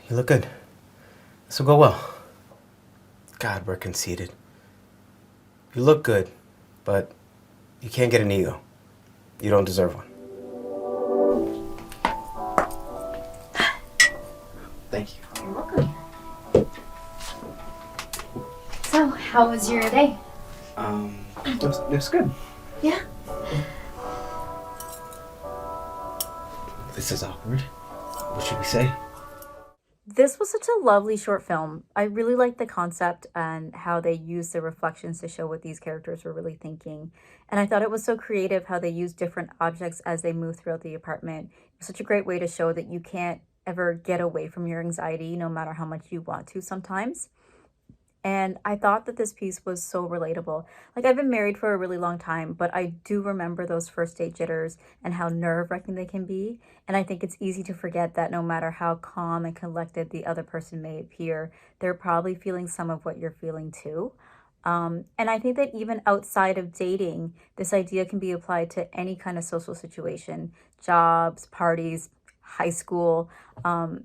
You look good. This will go well. God, we're conceited. You look good, but you can't get an ego. You don't deserve one. Thank you. You're welcome. So, how was your day? Looks good. Yeah. This is awkward. What should we say? This was such a lovely short film. I really liked the concept and how they used the reflections to show what these characters were really thinking. And I thought it was so creative how they used different objects as they moved throughout the apartment. It was such a great way to show that you can't ever get away from your anxiety, no matter how much you want to sometimes. And I thought that this piece was so relatable. Like, I've been married for a really long time, but I do remember those first date jitters and how nerve wracking they can be. And I think it's easy to forget that no matter how calm and collected the other person may appear, they're probably feeling some of what you're feeling too. And I think that even outside of dating, this idea can be applied to any kind of social situation, jobs, parties, high school.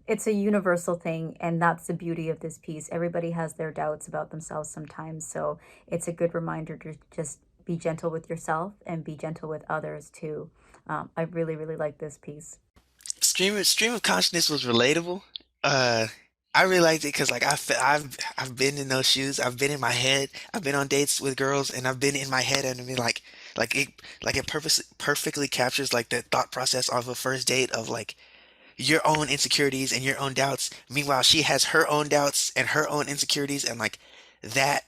It's a universal thing, and that's the beauty of this piece. Everybody has their doubts about themselves sometimes, so it's a good reminder to just be gentle with yourself and be gentle with others too. I really, really like this piece. Stream of consciousness was relatable. Uh, I really liked it because like I've been in those shoes. I've been in my head. I've been on dates with girls, and I've been in my head, and I mean it perfectly captures like the thought process of a first date of like your own insecurities and your own doubts. Meanwhile, she has her own doubts and her own insecurities, and like that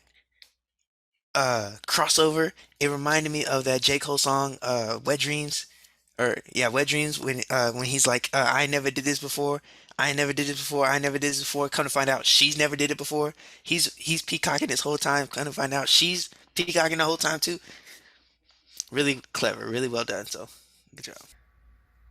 crossover. It reminded me of that J. Cole song, Wet Dreams, or yeah, Wet Dreams, when he's like, I never did this before. I never did this before. I never did this before. Come to find out, she's never did it before. He's peacocking this whole time. Come to find out, she's peacocking the whole time too. Really clever, really well done. So, good job.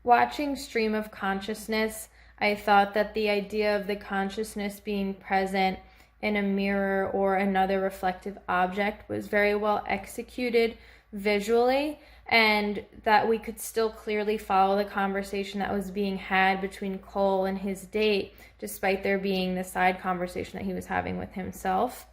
Watching Stream of Consciousness, I thought that the idea of the consciousness being present in a mirror or another reflective object was very well executed visually, and that we could still clearly follow the conversation that was being had between Cole and his date, despite there being the side conversation that he was having with himself.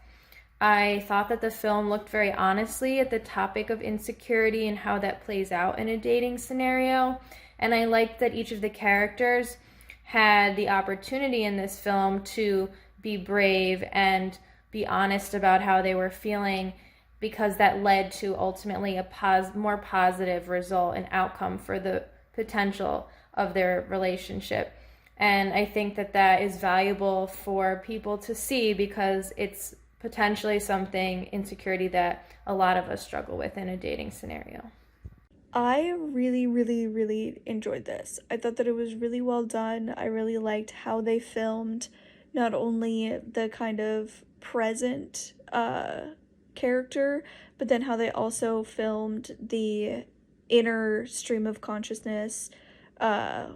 I thought that the film looked very honestly at the topic of insecurity and how that plays out in a dating scenario. And I liked that each of the characters had the opportunity in this film to be brave and be honest about how they were feeling, because that led to ultimately a more positive result and outcome for the potential of their relationship. And I think that that is valuable for people to see, because it's potentially something, insecurity, that a lot of us struggle with in a dating scenario. I really, really, really enjoyed this. I thought that it was really well done. I really liked how they filmed not only the kind of present character, but then how they also filmed the inner stream of consciousness, uh,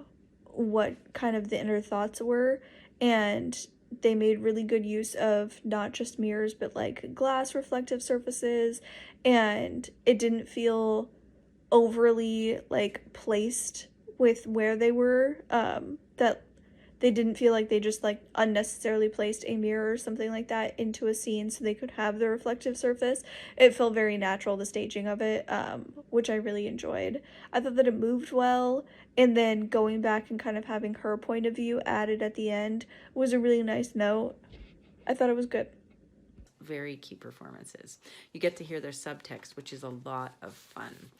what kind of the inner thoughts were. And they made really good use of not just mirrors, but like glass reflective surfaces. And it didn't feel overly like placed with where they were, that they didn't feel like they just like unnecessarily placed a mirror or something like that into a scene so they could have the reflective surface. It felt very natural, the staging of it, which I really enjoyed. I thought that it moved well, and then going back and kind of having her point of view added at the end was a really nice note. I thought it was good. Very key performances. You get to hear their subtext, which is a lot of fun.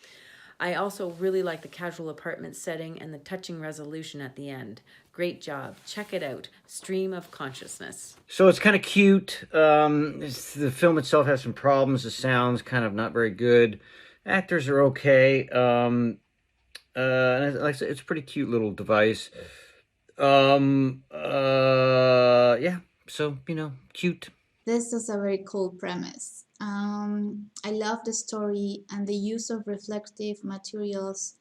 I also really like the casual apartment setting and the touching resolution at the end. Great job. Check it out. Stream of Consciousness. So it's kind of cute. The film itself has some problems. The sound's kind of not very good. Actors are okay. And like I said, it's a pretty cute little device. Yeah. So, cute. This is a very cool premise. I love the story and the use of reflective materials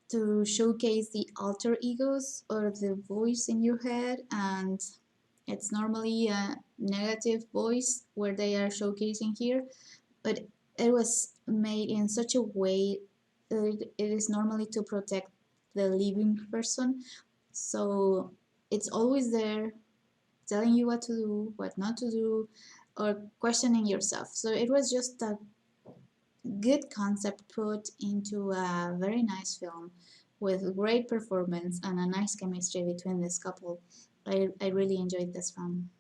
to showcase the alter egos or the voice in your head, and it's normally a negative voice where they are showcasing here, but it was made in such a way that it is normally to protect the living person, so it's always there telling you what to do, what not to do, or questioning yourself. So it was just a good concept put into a very nice film with great performance and a nice chemistry between this couple. I really enjoyed this film.